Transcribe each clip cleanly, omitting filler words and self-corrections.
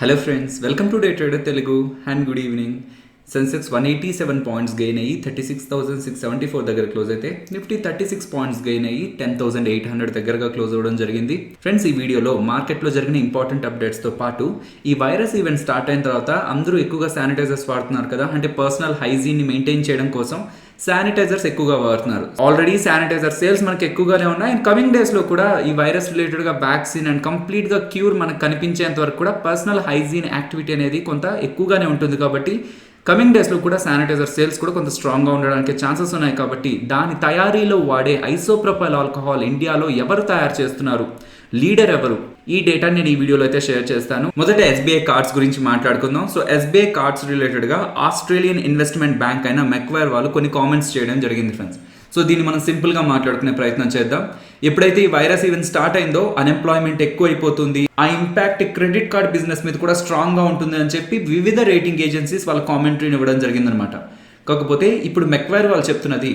Hello friends, welcome to day trader Telugu and good evening. Sensex 187 points gain అయ్యి 36,674 దగ్గర close అయితే Nifty 36 points gain అయ్యి 10,800 దగ్గరగా క్లోజ్ అవ్వడం జరిగింది. ఫ్రెండ్స్, ఈ వీడియోలో మార్కెట్లో జరిగిన ఇంపార్టెంట్ అప్డేట్స్తో పాటు ఈ వైరస్ ఈవెంట్ స్టార్ట్ అయిన తర్వాత అందరూ ఎక్కువగా శానిటైజర్స్ వాడుతున్నారు కదా, అంటే పర్సనల్ హైజీన్ని మెయింటైన్ చేయడం కోసం శానిటైజర్స్ ఎక్కువగా వాడుతున్నారు. ఆల్రెడీ శానిటైజర్ సేల్స్ మనకి ఎక్కువగానే ఉన్నాయి. అండ్ కమింగ్ డేస్ లో కూడా ఈ వైరస్ రిలేటెడ్ గా వ్యాక్సిన్ అండ్ కంప్లీట్ గా క్యూర్ మనకు కనిపించేంత వరకు కూడా పర్సనల్ హైజీన్ యాక్టివిటీ అనేది కొంత ఎక్కువగానే ఉంటుంది. కాబట్టి కమింగ్ డేస్లో కూడా శానిటైజర్ సేల్స్ కూడా కొంత స్ట్రాంగ్గా ఉండడానికి ఛాన్సెస్ ఉన్నాయి. కాబట్టి దాని తయారీలో వాడే ఐసోప్రొపైల్ ఆల్కహాల్ ఇండియాలో ఎవరు తయారు చేస్తున్నారు, లీడర్ ఎవరు, ఈ డేటా నేను ఈ వీడియోలో అయితే షేర్ చేస్తాను. మొదట ఎస్బీఐ కార్డ్స్ గురించి మాట్లాడుకుందాం. సో ఎస్బీఐ కార్డ్స్ రిలేటెడ్గా ఆస్ట్రేలియన్ ఇన్వెస్ట్మెంట్ బ్యాంక్ అయిన మెక్వైర్ వాళ్ళు కొన్ని కామెంట్స్ చేయడం జరిగింది ఫ్రెండ్స్. సో దీన్ని మనం సింపుల్గా మాట్లాడుకునే ప్రయత్నం చేద్దాం. ఎప్పుడైతే ఈ వైరస్ ఈవెంట్ స్టార్ట్ అయిందో అన్ఎంప్లాయ్మెంట్ ఎక్కువ అయిపోతుంది, ఆ ఇంపాక్ట్ క్రెడిట్ కార్డ్ బిజినెస్ మీద కూడా స్ట్రాంగ్గా ఉంటుంది అని చెప్పి వివిధ రేటింగ్ ఏజెన్సీస్ వాళ్ళ కామెంటరీని ఇవ్వడం జరిగిందనమాట. కాకపోతే ఇప్పుడు మెక్వైర్ వాళ్ళు చెప్తున్నది,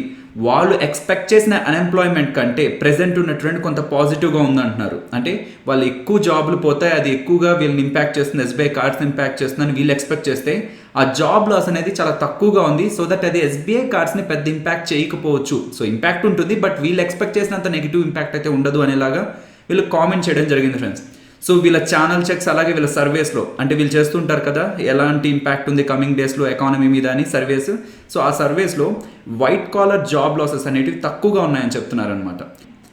వాళ్ళు ఎక్స్పెక్ట్ చేసిన అన్ఎంప్లాయ్మెంట్ కంటే ప్రెసెంట్ ఉన్న ట్రెండ్ కొంత పాజిటివ్గా ఉందంటున్నారు. అంటే వాళ్ళు ఎక్కువ జాబ్లు పోతాయి, అది ఎక్కువగా వీళ్ళని ఇంపాక్ట్ చేస్తుంది, ఎస్బీఐ కార్డ్స్ ఇంపాక్ట్ చేస్తుందని వీళ్ళు ఎక్స్పెక్ట్ చేస్తే ఆ జాబ్ లాస్ అనేది చాలా తక్కువగా ఉంది. సో దట్ అది ఎస్బీఐ కార్డ్స్ని పెద్ద ఇంపాక్ట్ చేయకపోవచ్చు. సో ఇంపాక్ట్ ఉంటుంది, బట్ వీళ్ళు ఎక్స్పెక్ట్ చేసినంత నెగిటివ్ ఇంపాక్ట్ అయితే ఉండదు అనేలాగా వీళ్ళు కామెంట్ చేయడం జరిగింది ఫ్రెండ్స్. సో వీళ్ళ ఛానల్ చెక్స్ అలాగే వీళ్ళ సర్వేస్లో, అంటే వీళ్ళు చేస్తుంటారు కదా ఎలాంటి ఇంపాక్ట్ ఉంది కమింగ్ డేస్లో ఎకానమీ మీద అని సర్వేస్. సో ఆ సర్వేస్లో వైట్ కాలర్ జాబ్ లాసెస్ అనేటివి తక్కువగా ఉన్నాయని చెప్తున్నారు అనమాట.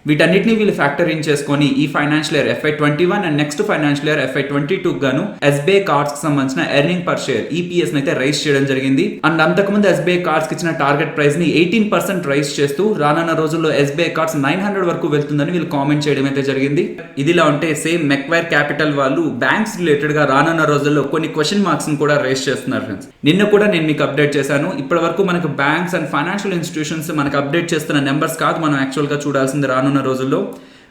వీటన్నిటిని వీళ్ళు ఫ్యాక్టర్ ఇన్ చేసుకొని ఈ financial year FY21 and next financial year FY22 గాను ఎస్బీఐ కార్డ్స్ కి సంబంధించిన ఎర్నింగ్ పర్ షేర్ EPS అయితే రైజ్ చేయడం జరిగింది. అండ్ అంతకుముందు ఎస్బీఐ కార్డ్స్ కి ఇచ్చిన టార్గెట్ ప్రైస్ ని 18% రైజ్ చేస్తూ రానున్న రోజుల్లో ఎస్బీఐ కార్డ్స్ 900 వరకు వెళ్తుందని వీళ్ళు కామెంట్ చేయడం అయితే జరిగింది. ఇదిలా ఉంటే సేమ్ మెక్వైర్ క్యాపిటల్ వాళ్ళు బ్యాంక్స్ రిలేటెడ్ గా రానున్న రోజుల్లో కొన్ని క్వశ్చన్ మార్క్స్ ని కూడా రైజ్ చేస్తున్నారు ఫ్రెండ్స్. నిన్న కూడా నేను మీకు అప్డేట్ చేశాను. ఇప్పటి వరకు మనకు బ్యాంక్స్ అండ్ ఫైనాన్షియల్ ఇన్స్టిట్యూషన్స్ మనకు అప్డేట్ చేస్తున్న నెంబర్స్ కాదు, మనం యాక్చువల్ గా చూడాల్సింది రానున్న రోజుల్లో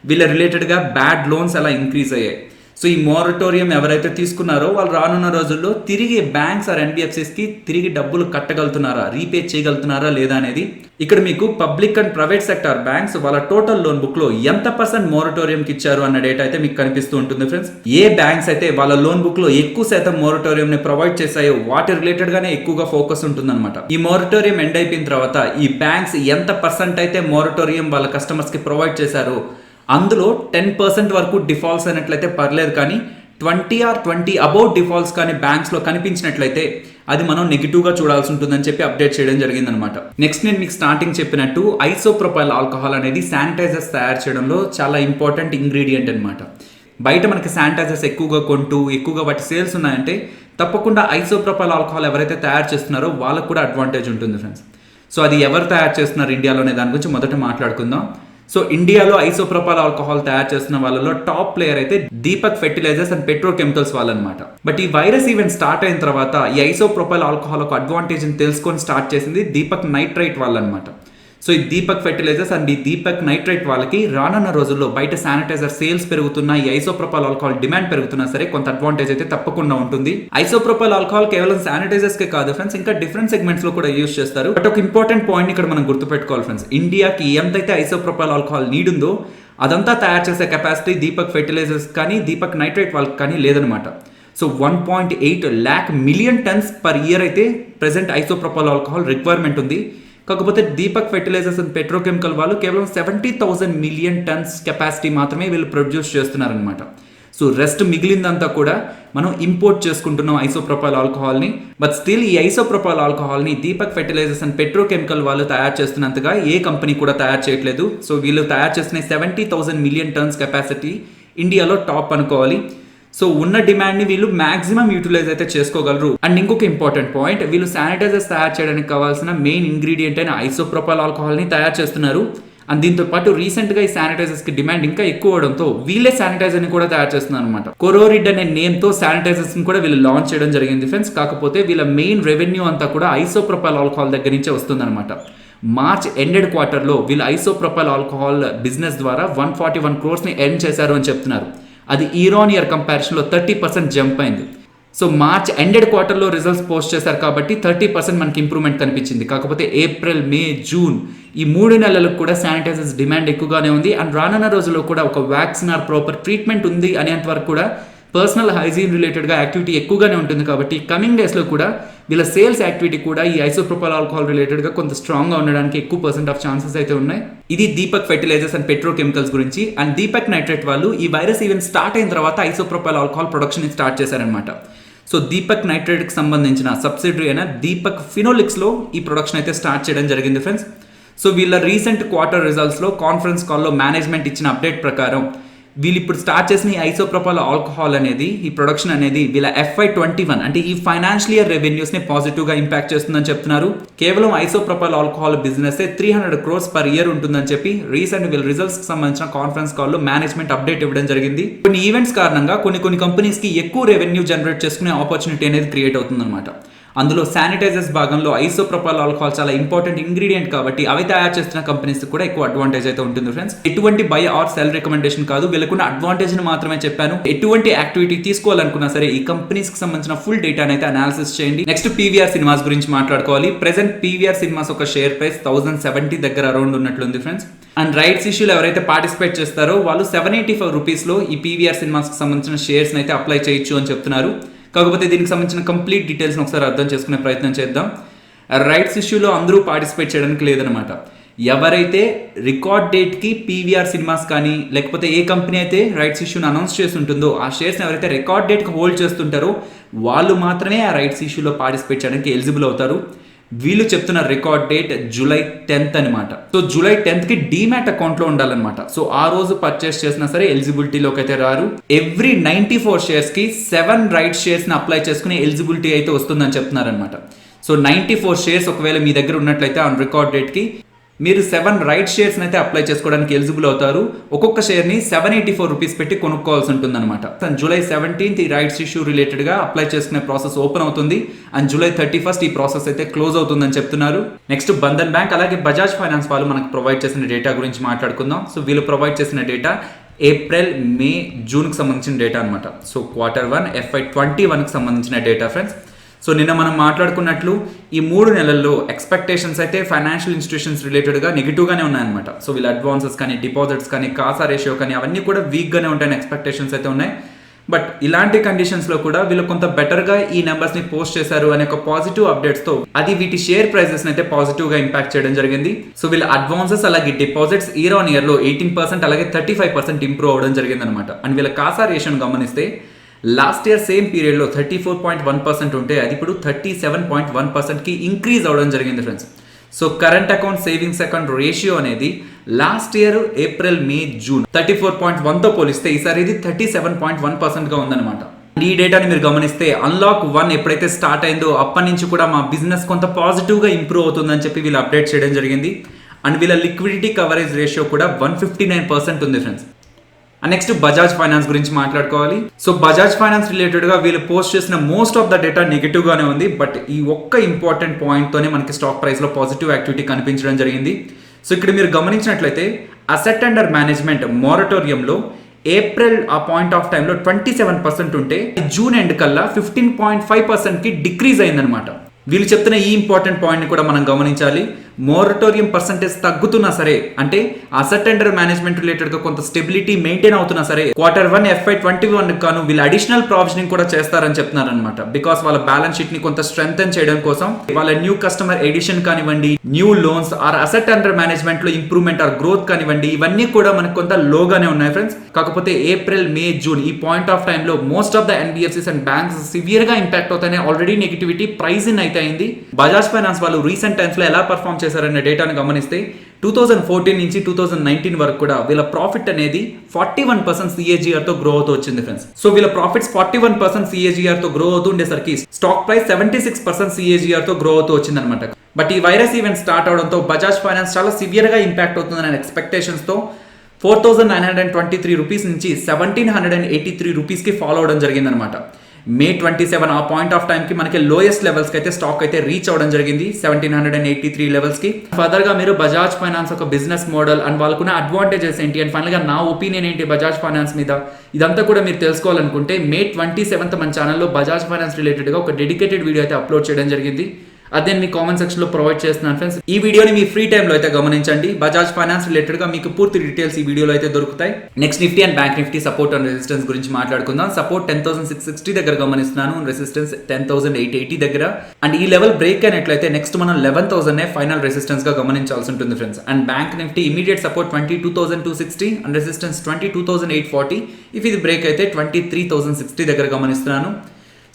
వీళ్ళ రిలేటెడ్గా బ్యాడ్ లోన్స్ ఎలా ఇంక్రీజ్ అయ్యాయి. సో ఈ మోరటోరియం ఎవరైతే తీసుకున్నారో వాళ్ళు రానున్న రోజుల్లో తిరిగి బ్యాంక్స్ ఆర్ NBFCస్కి తిరిగి డబ్బులు కట్టగలుగుతున్నారా, రీపే చేయగలుగుతున్నారా లేదా అనేది ఇక్కడ మీకు public and private sector banks వాళ్ళ టోటల్ లోన్ బుక్ లో ఎంత % మోరటోరియంకి ఇచ్చారు అన్న డేటా అయితే మీకు కనిపిస్తూ ఉంటుంది ఫ్రెండ్స్. ఏ బ్యాంక్స్ అయితే వాళ్ళ లోన్ బుక్ లో ఎక్కువ శాతం మోరటోరియం ని ప్రొవైడ్ చేశాయో వాటి రిలేటెడ్ గానే ఎక్కువగా ఫోకస్ ఉంటుంది అనమాట. ఈ మోరటోరియం ఎండ్ అయిపోయిన తర్వాత ఈ బ్యాంక్స్ ఎంత % అయితే మోరటోరియం వాళ్ళ కస్టమర్స్ కి ప్రొవైడ్ చేశారో అందులో 10% వరకు డిఫాల్ట్స్ అయినట్లయితే పర్లేదు, కానీ 20 అబౌవ్ డిఫాల్ట్స్ కానీ బ్యాంక్స్లో కనిపించినట్లయితే అది మనం నెగిటివ్గా చూడాల్సి ఉంటుందని చెప్పి అప్డేట్ చేయడం జరిగిందనమాట. నెక్స్ట్ నేను మీకు స్టార్టింగ్ చెప్పినట్టు ఐసోప్రొపైల్ ఆల్కహాల్ అనేది శానిటైజర్స్ తయారు చేయడంలో చాలా ఇంపార్టెంట్ ఇంగ్రీడియంట్ అనమాట. బయట మనకి శానిటైజర్స్ ఎక్కువగా కొంటూ ఎక్కువగా వాటి సేల్స్ ఉన్నాయంటే తప్పకుండా ఐసోప్రొపైల్ ఆల్కహాల్ ఎవరైతే తయారు చేస్తున్నారో వాళ్ళకు కూడా అడ్వాంటేజ్ ఉంటుంది ఫ్రెండ్స్. సో అది ఎవరు తయారు చేస్తున్నారు ఇండియాలోనే దాని గురించి మొదట మాట్లాడుకుందాం. సో ఇండియాలో ఐసోప్రొపైల్ ఆల్కహాల్ తయారు చేస్తున్న వాళ్ళలో టాప్ ప్లేయర్ అయితే దీపక్ ఫెర్టిలైజర్స్ అండ్ పెట్రోకెమికల్స్ వాళ్ళనమాట. బట్ ఈ వైరస్ ఈవెంట్ స్టార్ట్ అయిన తర్వాత ఈ ఐసోప్రొపైల్ ఆల్కహాల్ ఒక అడ్వాంటేజ్ అని తెలుసుకొని స్టార్ట్ చేసింది దీపక్ నైట్రైట్ వాళ్ళనమాట. సో ఈ దీపక్ ఫెర్టిలైజర్స్ అండ్ ఈ దీపక్ నైట్రైట్ వాళ్ళకి రానున్న రోజుల్లో బయట శానిటైజర్ సేల్స్ పెరుగుతున్నా, ఈ ఐసోప్రొపైల్ ఆల్కహాల్ డిమాండ్ పెరుగుతున్నా సరే కొంత అడ్వాంటేజ్ అయితే తప్పకుండా ఉంటుంది. ఐసోప్రొపైల్ ఆల్కహాల్ కేవలం శానిటైజర్స్ కే కాదు ఫ్రెండ్స్, ఇంకా డిఫరెంట్ సెగ్మెంట్స్ లో కూడా యూస్ చేస్తారు. బట్ ఒక ఇంపార్టెంట్ పాయింట్ ఇక్కడ మనం గుర్తుపెట్టుకోవాలి ఫ్రెండ్స్, ఇండియాకి ఎంతైతే ఐసోప్రొపైల్ ఆల్కహాల్ నీడ్ ఉందో అదంతా తయారు చేసే కెపాసిటీ దీపక్ ఫెర్టిలైజర్స్ కానీ దీపక్ నైట్రైట్ వాళ్ళకి కానీ లేదనమాట. So 1.8 lakh million tons per year అయితే ప్రెసెంట్ ఐసోప్రొపైల్ ఆల్కహాల్ రిక్వైర్మెంట్ ఉంది. కాకపోతే దీపక్ ఫెర్టిలైజర్స్ అండ్ పెట్రోకెమికల్ వాళ్ళు కేవలం 70,000 మిలియన్ టన్స్ కెపాసిటీ మాత్రమే వీళ్ళు ప్రొడ్యూస్ చేస్తున్నారనమాట. సో రెస్ట్ మిగిలిందంతా కూడా మనం ఇంపోర్ట్ చేసుకుంటున్నాం ఐసోప్రొపైల్ ఆల్కహాల్ని. బట్ స్టిల్ ఈ ఐసోప్రొపైల్ ఆల్కహాల్ని దీపక్ ఫెర్టిలైజర్స్ అండ్ పెట్రోకెమికల్ వాళ్ళు తయారు చేస్తున్నంతగా ఏ కంపెనీ కూడా తయారు చేయట్లేదు. సో వీళ్ళు తయారు చేస్తున్న 70,000 మిలియన్ టన్స్ కెపాసిటీ ఇండియాలో టాప్ అనుకోవాలి. సో ఉన్న డిమాండ్ని వీళ్ళు మాక్సిమం యూటిలైజ్ అయితే చేసుకోగలరు. అండ్ ఇంకొక ఇంపార్టెంట్ పాయింట్, వీళ్ళు శానిటైజర్స్ తయారు చేయడానికి కావాల్సిన మెయిన్ ఇంగ్రీడియంట్ అయిన ఐసోప్రొపైల్ ఆల్కహాల్ని తయారు చేస్తున్నారు. అండ్ దీంతో పాటు రీసెంట్గా ఈ శానిటైజర్స్ కి డిమాండ్ ఇంకా ఎక్కువ అవడంతో వీళ్ళే శానిటైజర్ని కూడా తయారు చేస్తున్నారు అనమాట. కొరోరిడ్ అనే నేమ్తో శానిటైజర్స్ ని కూడా వీళ్ళు లాంచ్ చేయడం జరిగింది ఫ్రెండ్స్. కాకపోతే వీళ్ళ మెయిన్ రెవెన్యూ అంతా కూడా ఐసోప్రొపైల్ ఆల్కహాల్ దగ్గర నుంచే వస్తుందన్నమాట. మార్చ్ ఎండెడ్ క్వార్టర్లో వీళ్ళు ఐసోప్రొపైల్ ఆల్కహాల్ బిజినెస్ ద్వారా 141 crores ఎర్న్ చేశారు అని చెప్తున్నారు. అది ఇయర్ ఆన్ ఇయర్ కంపారిజన్లో 30% జంప్ అయింది. సో మార్చ్ ఎండెడ్ క్వార్టర్లో రిజల్ట్స్ పోస్ట్ చేశారు కాబట్టి 30% మనకి ఇంప్రూవ్మెంట్ కనిపించింది. కాకపోతే ఏప్రిల్, మే, జూన్ ఈ 3 నెలలకు కూడా శానిటైజర్స్ డిమాండ్ ఎక్కువగానే ఉంది. అండ్ రానున్న రోజుల్లో కూడా ఒక వ్యాక్సిన్ ఆర్ ప్రాపర్ ట్రీట్మెంట్ ఉంది అనేంత వరకు కూడా పర్సనల్ హైజీన్ రిలేటెడ్గా యాక్టివిటీ ఎక్కువగానే ఉంటుంది కాబట్టి కమింగ్ డేస్లో కూడా వీళ్ళ సేల్స్ యాక్టివిటీ కూడా ఈ ఐసోప్రోపైల్ ఆల్కహాల్ రిలేటెడ్గా కొంత స్ట్రాంగ్గా ఉండడానికి ఎక్కువ పర్సెంట్ ఆఫ్ ఛాన్సెస్ అయితే ఉన్నాయి. ఇది దీపక్ ఫెర్టిలైజర్స్ అండ్ పెట్రోకెమికల్స్ గురించి. అండ్ దీపక్ నైట్రేట్ వాళ్ళు ఈ వైరస్ ఈవెంట్ స్టార్ట్ అయిన తర్వాత ఐసోప్రోపైల్ ఆల్కహాల్ ప్రొడక్షన్ స్టార్ట్ చేశారనమాట. సో దీపక్ నైట్రేట్కి సంబంధించిన సబ్సిడరీ అయిన దీపక్ ఫినోలిక్స్లో ఈ ప్రొడక్షన్ అయితే స్టార్ట్ చేయడం జరిగింది ఫ్రెండ్స్. సో వీళ్ళ రీసెంట్ క్వార్టర్ రిజల్ట్స్లో కాన్ఫరెన్స్ కాల్లో మేనేజ్మెంట్ ఇచ్చిన అప్డేట్ ప్రకారం వీళ్ళు ఇప్పుడు స్టార్ట్ చేసిన ఈ ఐసోప్రోపైల్ ఆల్కహాల్ అనేది, ఈ ప్రొడక్షన్ అనేది వీళ్ళ FY21 అంటే ఈ ఫైనాన్షియల్ ఇయర్ రెవెన్యూస్ని పాజిటివ్గా ఇంపాక్ట్ చేస్తుందని చెప్తున్నారు. కేవలం isopropyl alcohol business 300 crores per year ఉంటుందని చెప్పి రీసెంట్ వీళ్ళ రిజల్ట్స్కి సంబంధించిన కాన్ఫరెన్స్ కాల్లో మేనేజ్మెంట్ అప్డేట్ ఇవ్వడం జరిగింది. కొన్ని ఈవెంట్స్ కారణంగా కొన్ని కంపెనీస్కి ఎక్కువ రెవెన్యూ జనరేట్ చేసుకునే ఆపర్చునిటీ అనేది క్రియేట్ అవుతుందన్నమాట. అందులో శానిటైజర్స్ భాగంలో ఐసోప్రోపైల్ ఆల్కహాల్ చాలా ఇంపార్టెంట్ ఇంగ్రీడియంట్ కాబట్టి అవి తయారు చేస్తున్న కంపెనీస్ కూడా ఎక్కువ అడ్వాంటేజ్ అయితే ఉంటుంది ఫ్రెండ్స్. ఎటువంటి బై ఆర్ సెల్ రికమెండేషన్ కాదు, వీళ్ళకున్న అడ్వాంటేజ్ ని మాత్రమే చెప్పాను. ఎటువంటి యాక్టివిటీ తీసుకోవాలనుకున్నా సరే ఈ కంపెనీస్ కి సంబంధించిన ఫుల్ డేటాని అయితే అనాలిసిస్ చేయండి. నెక్స్ట్ పీవీఆర్ సినిమాస్ గురించి మాట్లాడుకోవాలి. ప్రెసెంట్ పీవీఆర్ సినిమాస్ ఒక షేర్ ప్రైస్ 1070 దగ్గర అరౌండ్ ఉన్నట్లుంది ఫ్రెండ్స్. అండ్ రైట్స్ ఇష్యూలో ఎవరైతే పార్టిసిపేట్ చేస్తారో వాళ్ళు 785 రూపీస్లో ఈ పీవీఆర్ సినిమాస్ కి సంబంధించిన షేర్స్ అయితే అప్లై చేయొచ్చు అని చెప్తున్నారు. కాకపోతే దీనికి సంబంధించిన కంప్లీట్ డీటెయిల్స్ని ఒకసారి అర్థం చేసుకునే ప్రయత్నం చేద్దాం. రైట్స్ ఇష్యూలో అందరూ పార్టిసిపేట్ చేయడానికి లేదనమాట. ఎవరైతే రికార్డ్ డేట్కి పీవీఆర్ సినిమాస్ కానీ లేకపోతే ఏ కంపెనీ అయితే రైట్స్ ఇష్యూని అనౌన్స్ చేసి ఉంటుందో ఆ షేర్స్ని ఎవరైతే రికార్డ్ డేట్కి హోల్డ్ చేస్తుంటారో వాళ్ళు మాత్రమే ఆ రైట్స్ ఇష్యూలో పార్టిసిపేట్ చేయడానికి ఎలిజిబుల్ అవుతారు. వీళ్ళు చెప్తున్న రికార్డ్ డేట్ July 10th అనమాట. సో July 10th డీమ్యాట్ అకౌంట్లో ఉండాలన్నమాట. సో ఆ రోజు పర్చేస్ చేసినా సరే ఎలిజిబిలిటీలోకి అయితే రారు. ఎవ్రీ 94 షేర్స్కి 7 రైట్ షేర్స్ని అప్లై చేసుకునే ఎలిజిబిలిటీ అయితే వస్తుందని చెప్తున్నారనమాట. సో 94 షేర్స్ ఒకవేళ మీ దగ్గర ఉన్నట్లయితే ఆన్ రికార్డ్ డేట్కి మీరు 7 రైట్ షేర్స్ని అయితే అప్లై చేసుకోవడానికి ఎలిజిబుల్ అవుతారు. ఒక్కొక్క షేర్ని 784 రూపీస్ పెట్టి కొనుక్కోవాల్సి ఉంటుంది అనమాట. July 17th ఈ రైట్స్ ఇష్యూ రిలేటెడ్గా అప్లై చేసుకునే ప్రాసెస్ ఓపెన్ అవుతుంది. అండ్ July 31st ఈ ప్రాసెస్ అయితే క్లోజ్ అవుతుందని చెప్తున్నారు. నెక్స్ట్ బంధన్ బ్యాంక్ అలాగే బజాజ్ ఫైనాన్స్ వాళ్ళు మనకు ప్రొవైడ్ చేసిన డేటా గురించి మాట్లాడుకుందాం. సో వీళ్ళు ప్రొవైడ్ చేసిన డేటా ఏప్రిల్, మే, జూన్కి సంబంధించిన డేటా అనమాట. సో Q1 FY21కి సంబంధించిన డేటా ఫ్రెండ్స్. సో నిన్న మనం మాట్లాడుకున్నట్లు ఈ 3 నెలల్లో ఎక్స్పెక్టేషన్స్ అయితే ఫైనాన్షియల్ ఇన్స్టిట్యూషన్స్ రిలేటెడ్గా నెగిటివ్గానే ఉన్నాయన్నమాట. సో వీళ్ళ అడ్వాన్సెస్ కానీ డిపాజిట్స్ కానీ కాసా రేషియో కానీ అవన్నీ కూడా వీక్గానే ఉంటాయని ఎక్స్పెక్టేషన్స్ అయితే ఉన్నాయి. బట్ ఇలాంటి కండిషన్స్లో కూడా వీళ్ళు కొంత బెటర్గా ఈ నెంబర్స్ని పోస్ట్ చేశారు అనే ఒక పాజిటివ్ అప్డేట్స్తో అది వీటి షేర్ ప్రైజెస్ని అయితే పాజిటివ్గా ఇంపాక్ట్ చేయడం జరిగింది. సో వీళ్ళ అడ్వాన్సెస్ అలాగే డిపాజిట్స్ ఇయర్ ఆన్ ఇయర్లో 18% అలాగే 35% ఇంప్రూవ్ అవ్వడం జరిగింది అనమాట. అండ్ వీళ్ళ కాసా రేషియోని గమనిస్తే లాస్ట్ ఇయర్ సేమ్ పీరియడ్లో 34.1% ఉంటే అది ఇప్పుడు 37.1%కి ఇంక్రీజ్ అవ్వడం జరిగింది friends. So current account savings account ratio అనేది last year April, May, June 34.1తో పోలిస్తే ఈసారి ఇది 37.1%గా ఉందన్నమాట. ఈ డేటాని మీరు గమనిస్తే అన్లాక్ 1 ఎప్పుడైతే స్టార్ట్ అయిందో అప్పటి నుంచి కూడా మా బిజినెస్ కొంత పాజిటివ్గా ఇంప్రూవ్ అవుతుందని చెప్పి వీళ్ళు అప్డేట్ చేయడం జరిగింది. అండ్ వీళ్ళ లిక్విడిటీ కవరేజ్ రేషియో కూడా 159% ఉంది ఫ్రెండ్స్. నెక్స్ట్ బజాజ్ ఫైనాన్స్ గురించి మాట్లాడుకోవాలి. సో బజాజ్ ఫైనాన్స్ రిలేటెడ్గా వీళ్ళు పోస్ట్ చేసిన మోస్ట్ ఆఫ్ ద డేటా నెగిటివ్గానే ఉంది. బట్ ఈ ఒక్క ఇంపార్టెంట్ పాయింట్తోనే మనకి స్టాక్ ప్రైస్లో పాజిటివ్ యాక్టివిటీ కనిపించడం జరిగింది. సో ఇక్కడ మీరు గమనించినట్లయితే అసెట్ అండర్ మేనేజ్మెంట్ మోరటోరియంలో ఏప్రిల్ ఆ పాయింట్ ఆఫ్ టైంలో 27% ఉంటే జూన్ ఎండ్ కల్లా 15.5%కి డిక్రీజ్ అయిందనమాట. వీళ్ళు చెప్తున్న ఈ ఇంపార్టెంట్ పాయింట్ని కూడా మనం గమనించాలి. మోరటోరియం పర్సంటేజ్ తగ్గుతున్నా సరే, అంటే అసెట్ అండర్ మేనేజ్మెంట్ రిలేటెడ్గా కొంత స్టెబిలిటీ మెయింటైన్ అవుతున్నా సరే Q1 FY21 కాను వీళ్ళు అడిషనల్ ప్రావిజనింగ్ కూడా చేస్తారని చెప్తున్నారు అనమాట. బికాస్ వాళ్ళ బ్యాలెన్స్ షీట్ ని కొంత స్ట్రెంగ్తెన్ చేయడం కోసం వాళ్ళ న్యూ కస్టమర్ ఎడిషన్ కానివ్వండి, new loans or asset under management లో ఇంప్రూవ్మెంట్ ఆర్ గ్రోత్ కానివ్వండి, ఇవన్నీ కూడా మనకు కొంత లోగానే ఉన్నాయి ఫ్రెండ్స్. కాకపోతే ఏప్రిల్, మే, జూన్ ఈ పాయింట్ ఆఫ్ టైంలో most of the NBFCs and banks severe గా ఇంపాక్ట్ అవుతాయి. ఆల్రెడీ నెగిటివిటీ ప్రైస్ ఇన్ అయితే అయింది. బజాజ్ ఫైనాన్స్ వాళ్ళు రీసెంట్ టైమ్స్ లో ఎలా పర్ఫామ్ చేశారనే డేటాను గమనిస్తే 2014 నుంచి 2019 వరకు కూడా వీళ్ళ ప్రాఫిట్ అనేది 41% CAGR తో గ్రో అవుతూ వచ్చింది ఫ్రెండ్స్. సో వీళ్ళ ప్రాఫిట్స్ 41% CAGR తో గ్రో అవుతూ ఉండేసరికి స్టాక్ ప్రైస్ 76% CAGR తో గ్రో అవుతూ వచ్చింది అనమాట. బట్ ఈ వైరస్ ఈవెంట్ స్టార్ట్ అవడంతో బజాజ్ ఫైనాన్స్ చాలా సివియర్ గా ఇంపాక్ట్ అవుతుందనే ఎక్స్పెక్టేషన్స్ తో 4,923 రూపీస్ నుంచి 1,783 రూపీస్కి ఫాలో అవడం జరిగిందనమాట. మే 27 ఆ పాయింట్ ఆఫ్ టైంకి మనకి లోయెస్ట్ లెవెల్స్కి అయితే స్టాక్ అయితే రీచ్ అవ్వడం జరిగింది 1,783 లెవెల్స్కి. ఫర్దర్గా మీరు బజాజ్ ఫైనాన్స్ ఒక బిజినెస్ మోడల్ అండ్ వాళ్ళకున్న అడ్వాంటేజెస్ ఏంటి అండ్ ఫైనల్గా నా ఒపీనియన్ ఏంటి బజాజ్ ఫైనాన్స్ మీద, ఇదంతా కూడా మీరు తెలుసుకోవాలనుకుంటే మే 27 మన ఛానల్లో బజాజ్ ఫైనాన్స్ రిలేటెడ్గా ఒక డెడికేటెడ్ వీడియో అయితే అప్లోడ్ చేయడం జరిగింది. అదే మీ కామెంట్ సెక్షన్ లో ప్రొవైడ్ చేస్తున్నాను ఫ్రెండ్స్. ఈ వీడియోని మీ ఫ్రీ టైంలో అయితే గమనించండి. బజాజ్ ఫైనాన్స్ రిలేటెడ్ గా మీకు పూర్తి డీటెయిల్స్ ఈ వీడియోలో అయితే దొరుకుతాయి. Next Nifty and bank Nifty support and resistance గురించి మాట్లాడుకుందాం. సపోర్ట్ 10,660 దగ్గర గమనిస్తున్నాను, రెసిస్టెన్స్ 10,880 దగ్గర. అండ్ ఈ లెవెల్ బ్రేక్ అయినట్లయితే నెక్స్ట్ మనం 11,000 ఫైనల్ రెసిస్టెన్స్ గా గమనించాల్సి ఉంటుంది friends. And bank Nifty immediate support 22,260 and resistance 22,840. If ఇది బ్రేక్ అయితే 23,060 దగ్గర గమనిస్తున్నాను.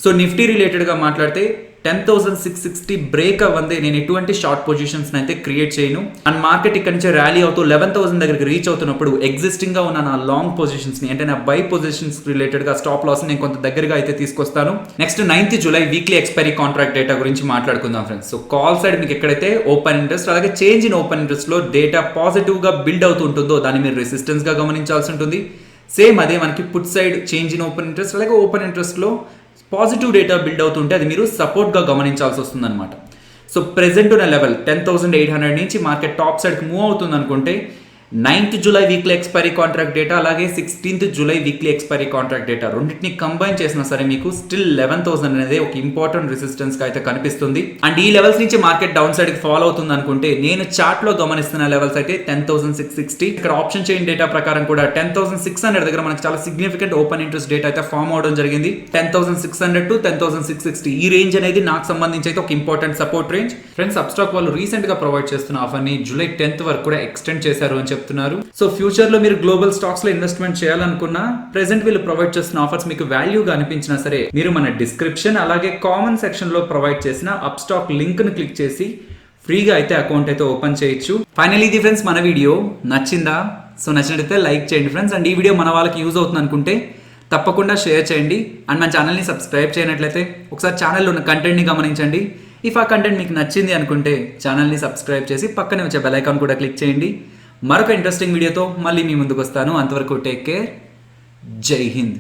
సో నిఫ్టీ రిలేటెడ్ గా మాట్లాడితే 10,660 బ్రేక్ అవ్వందే నేను ఎటువంటి షార్ట్ పొజిషన్స్ అయితే క్రియేట్ చేయను. అండ్ మార్కెట్ ఇక్కడ నుంచి ర్యాలీ అవుతూ 11,000 దగ్గరికి రీచ్ అవుతున్నప్పుడు ఎగ్జిస్టింగ్ గా ఉన్న నా లాంగ్ పొజిషన్స్ ని అంటే నా బై పొజిషన్స్ రిలేటెడ్ గా స్టాప్ లాస్ నేను కొంత దగ్గరగా అయితే తీసుకొస్తాను. Next 9th July weekly expiry contract data గురించి మాట్లాడుకుందాం ఫ్రెండ్స్. సో కాల్ సైడ్ మీకు ఎక్కడైతే ఓపెన్ ఇంట్రెస్ట్ అలాగే చేంజ్ ఇన్ ఓపెన్ ఇంట్రెస్ట్ లో డేటా పాజిటివ్ గా బిల్డ్ అవుతూ ఉంటుందో దాన్ని మీరు రెసిస్టెన్స్ గా గమనించాల్సి ఉంటుంది. సేమ్ అదే మనకి put side change in open interest అలాగే ఓపెన్ ఇంట్రెస్ట్ లో పాజిటివ్ డేటా బిల్డ్ అవుతుంటే అది మీరు సపోర్ట్గా గమనించాల్సి వస్తుంది అనమాట. సో ప్రెసెంట్ ఉన్న లెవెల్ 10,800 నుంచి మార్కెట్ టాప్ సైడ్కి మూవ్ అవుతుంది అనుకుంటే 9th July weekly expiry contract data అలాగే 16th July weekly expiry contract data రెండింటిని కంబైన్ చేసినా సరే మీకు స్టిల్ 11,000 అనేది ఒక ఇంపార్టెంట్ రెసిస్టెన్స్ గా అయితే కనిపిస్తుంది. అండ్ ఈ లెవెల్స్ నుంచి మార్కెట్ డౌన్ సైడ్ కి ఫాలో అవుతుంది అనుకుంటే నేను చార్ట్ లో గమనిస్తున్న లెవెల్స్ అయితే 10,660. ఇక్కడ ఆప్షన్ చైన్ డేటా ప్రకారం కూడా 10,600 దగ్గర మనకి చాలా సిగ్నిఫికెంట్ ఓపెన్ ఇంట్రెస్ట్ డేటా అయితే ఫామ్ అవడం జరిగింది. 10,600 to 10,660 ఈ రేంజ్ అనేది నాకు సంబంధించి అయితే ఒక important support range. Friends Upstox వాళ్ళు రీసెంట్ గా ప్రొవైడ్ చేస్తున్న ఆఫర్ ని జూలై 10th వరకు కూడా ఎక్స్టెండ్ చేశారు అని చెప్తున్నారు. సో ఫ్యూచర్ లో మీరు గ్లోబల్ స్టాక్స్ లో ఇన్వెస్ట్మెంట్ చేయాలనుకున్నా ప్రెసెంట్ వీళ్ళు ప్రొవైడ్ చేస్తున్న ఆఫర్స్ మీకు వాల్యూగా అనిపించినా సరే మీరు మన డిస్క్రిప్షన్ అలాగే కామెంట్ సెక్షన్ లో ప్రొవైడ్ చేసిన అప్స్టాక్ లింక్ ను క్లిక్ చేసి ఫ్రీగా అయితే అకౌంట్ అయితే ఓపెన్ చేయొచ్చు. ఫైనల్లీ ఇది ఫ్రెండ్స్ మన వీడియో నచ్చిందా? సో నచ్చినట్లయితే లైక్ చేయండి ఫ్రెండ్స్. అండ్ ఈ వీడియో మన వాళ్ళకి యూజ్ అవుతుంది అనుకుంటే తప్పకుండా షేర్ చేయండి. అండ్ మన ఛానల్ని సబ్స్క్రైబ్ చేయనట్లయితే ఒకసారి ఛానల్లో ఉన్న కంటెంట్ని గమనించండి. ఇఫ్ ఆ కంటెంట్ మీకు నచ్చింది అనుకుంటే ఛానల్ని సబ్స్క్రైబ్ చేసి పక్కనే వచ్చే బెల్ ఐకాన్ కూడా క్లిక్ చేయండి. మరొక ఇంట్రెస్టింగ్ వీడియోతో మళ్ళీ మీ ముందుకు వస్తాను. అంతవరకు టేక్ కేర్. జై హింద్.